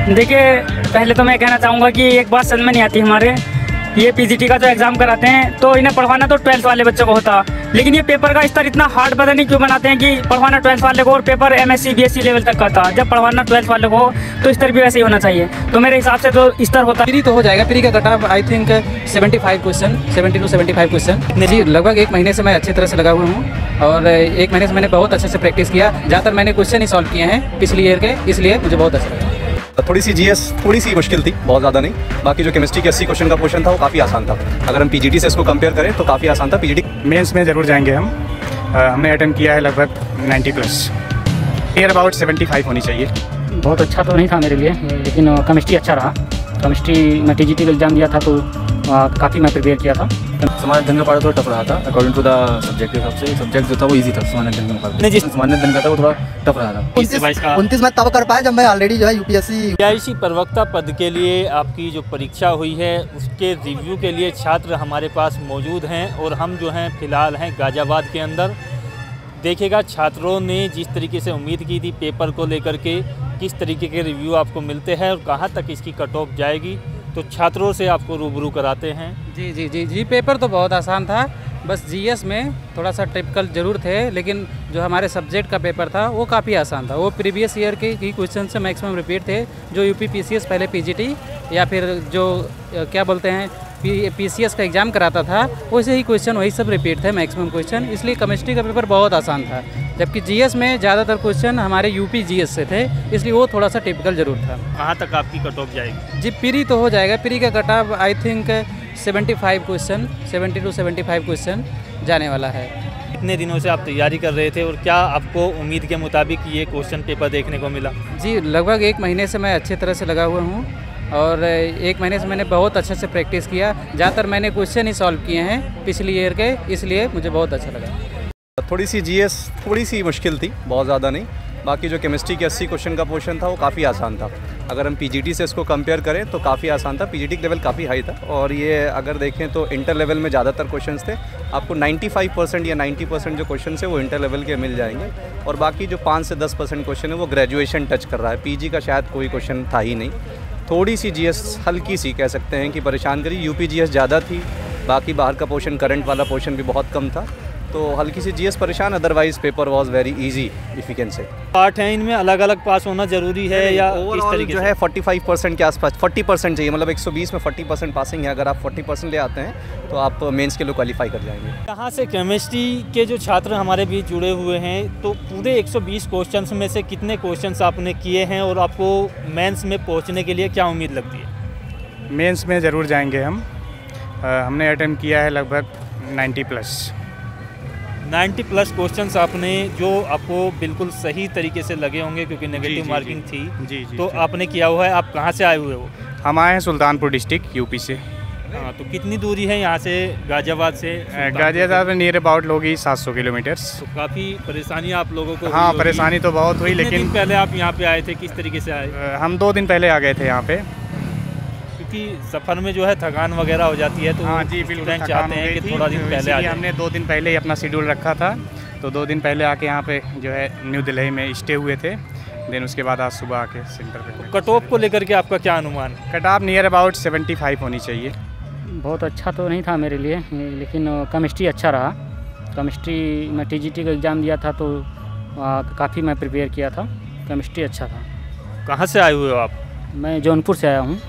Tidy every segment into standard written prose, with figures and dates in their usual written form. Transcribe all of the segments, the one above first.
देखिए, पहले तो मैं कहना चाहूँगा कि एक बात समझ में नहीं आती हमारे, ये पीजीटी का जो एग्ज़ाम कराते हैं तो इन्हें पढ़वाना तो 12th वाले बच्चों को होता, लेकिन ये पेपर का स्तर इतना हार्ड पता नहीं क्यों बनाते हैं कि पढ़वाना 12th वाले को और पेपर एमएससी बीएससी लेवल तक का था। जब पढ़वाना 12th वाले को तो स्तर भी वैसे ही होना चाहिए। तो मेरे हिसाब से तो स्तर होता प्री तो हो जाएगा। प्री का cut off I think 75 question, 70 to 75 question. जी, लगभग 1 महीने से मैं अच्छी तरह से लगा हुआ हूँ और 1 महीने से मैंने बहुत अच्छे से प्रैक्टिस किया। ज़्यादातर मैंने क्वेश्चन ही सॉल्व किए हैं पिछली ईयर के, इसलिए मुझे बहुत अच्छा लगा। थोड़ी सी जीएस थोड़ी सी मुश्किल थी, बहुत ज़्यादा नहीं। बाकी जो केमिस्ट्री के 80 क्वेश्चन का पोर्शन था वो काफ़ी आसान था। अगर हम पीजीटी से इसको कंपेयर करें तो काफ़ी आसान था। पीजीटी मेंस में ज़रूर जाएंगे हम। हमने अटेम्प्ट किया है लगभग 90+, नियर अबाउट 75 होनी चाहिए। बहुत अच्छा तो नहीं था मेरे लिए, लेकिन केमिस्ट्री अच्छा रहा। केमिस्ट्री में टीजीटी का एग्ज़ाम दिया था तो काफ़ी मैं प्रिपेयर किया था। सामान्य अध्ययन का पार्ट थोड़ा टफ रहा था अकॉर्डिंग टू द सब्जेक्ट के हिसाब से। सब्जेक्ट जो था वो इजी था सामान्य अध्ययन के मुकाबले। जिस सामान्य अध्ययन का था वो थोड़ा टफ रहा था। 29 मैं तब कर पाया जब मैं ऑलरेडी जो है यूपीएससी PIC प्रवक्ता पद के लिए आपकी जो परीक्षा हुई है उसके रिव्यू के लिए छात्र हमारे पास मौजूद हैं और हम जो हैं फ़िलहाल हैं गाज़ियाबाद के अंदर। देखिएगा छात्रों ने जिस तरीके से उम्मीद की थी पेपर को लेकर के, किस तरीके के रिव्यू आपको मिलते हैं और कहाँ तक इसकी कट ऑफ जाएगी, तो छात्रों से आपको रूबरू कराते हैं। जी, पेपर तो बहुत आसान था। बस जीएस में थोड़ा सा टिपिकल जरूर थे, लेकिन जो हमारे सब्जेक्ट का पेपर था वो काफ़ी आसान था। वो प्रीवियस ईयर के ही क्वेश्चन से मैक्सिमम रिपीट थे, जो यूपी पीसीएस पहले पीजीटी या फिर जो क्या बोलते हैं पीसीएस का एग्ज़ाम कराता था वैसे ही क्वेश्चन वही सब रिपीट थे मैक्सिमम क्वेश्चन। इसलिए केमिस्ट्री का पेपर बहुत आसान था, जबकि जीएस में ज़्यादातर क्वेश्चन हमारे यूपी जीएस से थे, इसलिए वो थोड़ा सा टिपिकल जरूर था। कहाँ तक आपकी कट ऑफ जाएगी? जी, प्री तो हो जाएगा। प्री का cut off I think 75 question, 70 to 75 question जाने वाला है। कितने दिनों से आप तैयारी कर रहे थे और क्या आपको उम्मीद के मुताबिक ये क्वेश्चन पेपर देखने को मिला? जी, लगभग 1 महीने से मैं अच्छी तरह से लगा हुआ हूँ और 1 महीने से मैंने बहुत अच्छे से प्रैक्टिस किया। ज़्यादातर मैंने क्वेश्चन ही सॉल्व किए हैं पिछली ईयर के, इसलिए मुझे बहुत अच्छा लगा। थोड़ी सी जीएस थोड़ी सी मुश्किल थी, बहुत ज़्यादा नहीं। बाकी जो केमिस्ट्री के 80 क्वेश्चन का पोर्शन था वो काफ़ी आसान था। अगर हम पीजीटी से इसको कंपेयर करें तो काफ़ी आसान था। पीजीटी लेवल काफ़ी हाई था और ये अगर देखें तो इंटर लेवल में ज़्यादातर क्वेश्चंस थे। आपको 95% या 90% जो क्वेश्चन है वो इंटर लेवल के मिल जाएंगे और बाकी जो 5 से 10% क्वेश्चन है वो ग्रेजुएशन टच कर रहा है। पीजी का शायद कोई क्वेश्चन था ही नहीं। थोड़ी सी जीएस हल्की सी कह सकते हैं कि परेशान करी। यूपी जीएस ज़्यादा थी, बाकी बाहर का पोर्शन करंट वाला पोर्शन भी बहुत कम था, तो हल्की सी जीएस परेशान। Otherwise paper was very easy if you can say. Part है इनमें अलग अलग पास होना ज़रूरी है या किस तरीके जो से? है 45% के आसपास 40% चाहिए, मतलब 120 में 40% पासिंग है। अगर आप 40% ले आते हैं तो आप मेंस के लिए क्वालिफाई कर जाएंगे। यहाँ से केमिस्ट्री के जो छात्र हमारे बीच जुड़े हुए हैं, तो पूरे 120 क्वेश्चंस में से कितने क्वेश्चंस आपने किए हैं और आपको मेंस में पहुँचने के लिए क्या उम्मीद लगती है? मेंस में ज़रूर जाएंगे हम। हमने अटेम्प्ट किया है लगभग 90+। 90+ क्वेश्चंस आपने जो आपको बिल्कुल सही तरीके से लगे होंगे क्योंकि नेगेटिव मार्किंग थी। जी, तो आपने किया हुआ है। आप कहाँ से आए हुए हो? हम आए हैं सुल्तानपुर डिस्ट्रिक्ट यूपी से। हाँ, तो कितनी दूरी है यहाँ से गाज़ियाबाद से? गाज़ियाबाद में नियर अबाउट होगी 700 किलोमीटर्स। तो काफ़ी परेशानी आप लोगों को? हाँ, परेशानी तो बहुत हुई, लेकिन पहले आप यहाँ पे आए थे, किस तरीके से आए? हम 2 दिन पहले आ गए थे यहाँ पे, क्योंकि सफ़र में जो है थकान वगैरह हो जाती है, तो हाँ जी बिल्कुल स्टूडेंट चाहते हैं कि थोड़ा दिन पहले आ जाए। हमने 2 दिन पहले ही अपना शेड्यूल रखा था, तो 2 दिन पहले आके यहाँ पे जो है न्यू दिल्ली में स्टे हुए थे। देन उसके बाद आज सुबह आके सेंटर पे। कट ऑफ को लेकर के आपका क्या अनुमान? कट ऑफ नियर अबाउट 75 होनी चाहिए। बहुत अच्छा तो नहीं था मेरे लिए, लेकिन केमिस्ट्री अच्छा रहा। केमिस्ट्री में टीजीटी का एग्ज़ाम दिया था तो काफ़ी मैं प्रिपेयर किया था। केमिस्ट्री अच्छा था। कहाँ से आए हुए हो आप? मैं जौनपुर से आया हूँ।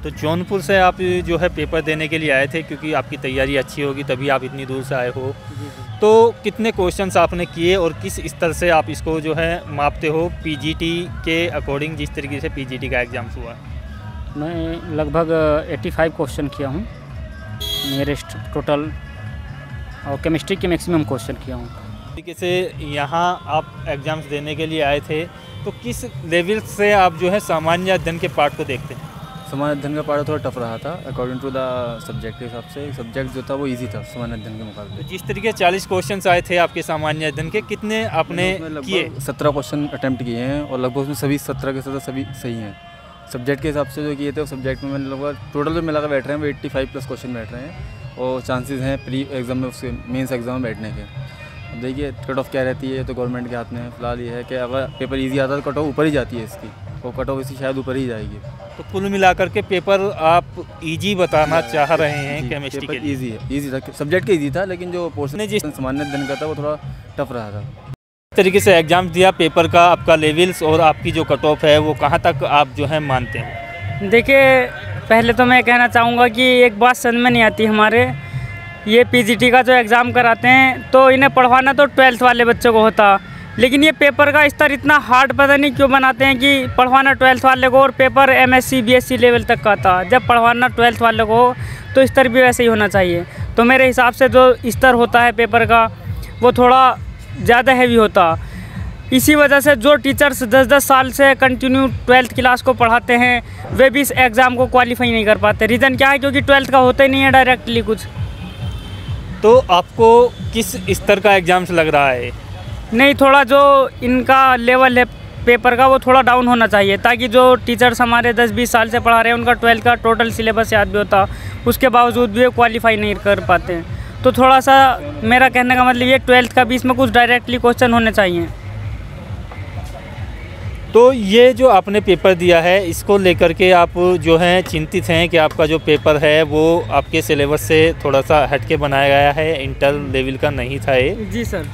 तो जौनपुर से आप जो है पेपर देने के लिए आए थे, क्योंकि आपकी तैयारी अच्छी होगी तभी आप इतनी दूर से आए हो। तो कितने क्वेश्चंस आपने किए और किस स्तर से आप इसको जो है मापते हो पीजीटी के अकॉर्डिंग, जिस तरीके से पीजीटी का एग्ज़ाम हुआ? मैं लगभग 85 क्वेश्चन किया हूँ नियरेस्ट टोटल, और केमिस्ट्री के मैक्सिमम क्वेश्चन किया हूँ। तरीके से यहाँ आप एग्ज़ाम्स देने के लिए आए थे, तो किस लेवल से आप जो है सामान्य अध्ययन के पार्ट को देखते हैं? सामान्य अध्ययन का पार्ट थोड़ा टफ रहा था अकॉर्डिंग टू द सब्जेक्ट के हिसाब से। सब्जेक्ट जो था वो इजी था सामान्य अध्ययन के मुकाबले। जिस तरीके 40 क्वेश्चंस आए थे आपके सामान्य अध्ययन के, कितने आपने किए? 17 क्वेश्चन अटैम्प्ट किए हैं और लगभग उसमें सभी 17 के 17 सभी सही हैं। सब्जेक्ट के हिसाब से जो किए थे, उस सब्जेक्ट में मैंने लगभग टोटल जो मिला कर बैठ रहे हैं वो 85+ क्वेश्चन बैठ रहे हैं और चांसेस हैं प्री एग्ज़ाम में, उसके मेंस एग्ज़ाम में बैठने के। अब देखिए कट ऑफ क्या रहती है, तो गवर्नमेंट के हाथ में है। फिलहाल ये है कि अगर पेपर ईजी आता है तो कट ऑफ ऊपर ही जाती है इसकी। और कट ऑफ इसकी शायद ऊपर ही जाएगी। तो कुल मिलाकर के पेपर आप इजी बताना चाह रहे हैं केमिस्ट्री के लिए? ईजी है, ईजी था, सब्जेक्ट का ईजी था, लेकिन जो पोर्शन जिस सामान्य दिन का था वो थोड़ा टफ रहा था। इस तरीके से एग्ज़ाम दिया, पेपर का आपका लेवल्स और आपकी जो कट ऑफ है वो कहाँ तक आप जो है मानते हैं? देखिए, पहले तो मैं कहना चाहूँगा कि एक बात समझ में नहीं आती हमारे, ये पीजीटी का जो एग्ज़ाम कराते हैं तो इन्हें पढ़वाना तो 12th वाले बच्चों को होता, लेकिन ये पेपर का स्तर इतना हार्ड पता नहीं क्यों बनाते हैं कि पढ़वाना 12th वाले को और पेपर MSc BSc लेवल तक का था। जब पढ़वाना 12th वाले को हो तो स्तर भी वैसे ही होना चाहिए। तो मेरे हिसाब से जो स्तर होता है पेपर का वो थोड़ा ज़्यादा हैवी होता। इसी वजह से जो टीचर्स 10-10 साल से कंटिन्यू 12th क्लास को पढ़ाते हैं वे भी इस एग्ज़ाम को क्वालिफाई नहीं कर पाते। रीज़न क्या है? क्योंकि 12th का होता ही नहीं है डायरेक्टली कुछ। तो आपको किस स्तर का एग्ज़ाम से लग रहा है? नहीं, थोड़ा जो इनका लेवल है पेपर का वो थोड़ा डाउन होना चाहिए, ताकि जो टीचर्स हमारे 10-20 साल से पढ़ा रहे हैं उनका 12th का टोटल सिलेबस याद भी होता, उसके बावजूद भी वो क्वालिफाई नहीं कर पाते हैं। तो थोड़ा सा मेरा कहने का मतलब ये 12th का भी इसमें कुछ डायरेक्टली क्वेश्चन होने चाहिए। तो ये जो आपने पेपर दिया है इसको लेकर के आप जो हैं चिंतित हैं कि आपका जो पेपर है वो आपके सिलेबस से थोड़ा सा हटके बनाया गया है, इंटर लेवल का नहीं था ये? जी सर,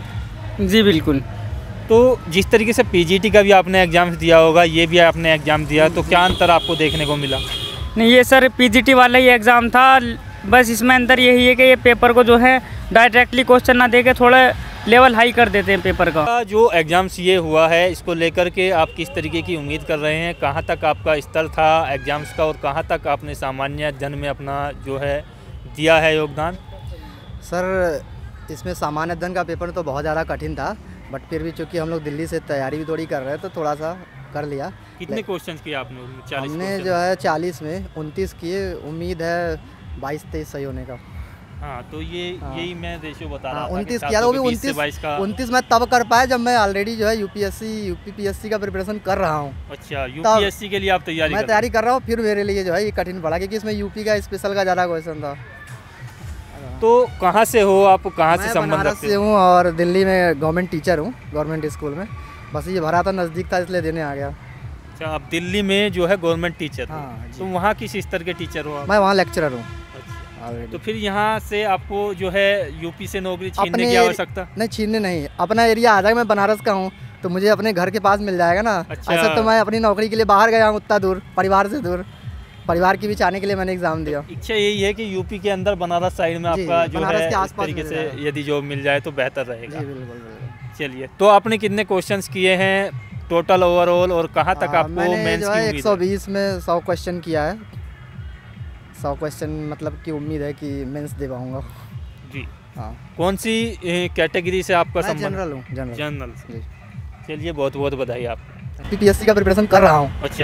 जी बिल्कुल। तो जिस तरीके से पीजीटी का भी आपने एग्ज़ाम दिया होगा, ये भी आपने एग्ज़ाम दिया, तो क्या अंतर आपको देखने को मिला? नहीं, ये सर पीजीटी वाला ही एग्ज़ाम था, बस इसमें अंतर यही है कि ये पेपर को जो है डायरेक्टली क्वेश्चन ना देके थोड़ा लेवल हाई कर देते हैं पेपर का। जो एग्ज़ाम्स ये हुआ है इसको लेकर के आप किस तरीके की उम्मीद कर रहे हैं? कहाँ तक आपका स्तर था एग्ज़ाम्स का और कहाँ तक आपने सामान्य जन में अपना जो है दिया है योगदान? सर, इसमें सामान्य अध्ययन का पेपर तो बहुत ज़्यादा कठिन था, बट फिर भी चूँकि हम लोग दिल्ली से तैयारी भी थोड़ी कर रहे हैं तो थोड़ा सा कर लिया। कितने क्वेश्चन किए आपने? 40 हमने जो है 40 में 29 किए, उम्मीद है 22-23 सही होने का। हाँ, तो यही मैं रेशियो बता रहा था। 29 किया था, वो भी 29 मैं तब कर पाया जब मैं ऑलरेडी जो है यूपीपीएससी का प्रिपरेशन कर रहा हूँ। अच्छा, यूपीएससी के लिए आप तैयारी कर रहा हूँ, फिर मेरे लिए जो है ये कठिन पड़ा क्योंकि इसमें यूपी का स्पेशल का ज़्यादा क्वेश्चन था। तो कहाँ से हो आप? कहाँ से संबंध बनारस रखते से हो? हूँ और दिल्ली में गवर्नमेंट टीचर हूँ, गवर्नमेंट स्कूल में। बस ये भरा था, नज़दीक था इसलिए देने आ गया। अच्छा, आप दिल्ली में जो है गवर्नमेंट टीचर हो? हाँ जी। तो वहाँ किस स्तर के टीचर हो आप? मैं वहाँ लेक्चरर हूँ। अच्छा, तो फिर यहाँ से आपको जो है यूपी से नौकरी छीनने की आवश्यकता? नहीं, छीनने नहीं, अपना एरिया आ जाएगा। मैं बनारस का हूँ तो मुझे अपने घर के पास मिल जाएगा ना। अच्छा। ऐसा तो मैं अपनी नौकरी के लिए बाहर गया हूँ उतना दूर, परिवार से दूर, परिवार की भी चाहने के लिए मैंने एग्ज़ाम दिया। इच्छा यही है कि यूपी के अंदर बनारस साइड में आपका जो बनारस है के इस आसपास तरीके मिल से जाएगा। यदि जॉब मिल जाए तो बेहतर रहेगा। जी बिल्कुल बिल्कुल। चलिए, तो आपने कितने क्वेश्चंस किए हैं टोटल ओवरऑल और कहाँ तक आपको मैंने मेंस जो की है उम्मीद है? 120 में 100 क्वेश्चन किया है। 100 क्वेश्चन मतलब कि उम्मीद है कि मेंस दे पाऊँगा। जी हाँ। कौन सी कैटेगरी से आपका मैं संबंध? जनरल हूँ, जनरल। जनरल। जी। चलिए, बहुत बहुत बधाई आप। यूपीपीएससी का प्रिपरेशन कर रहा हूँ। अच्छा।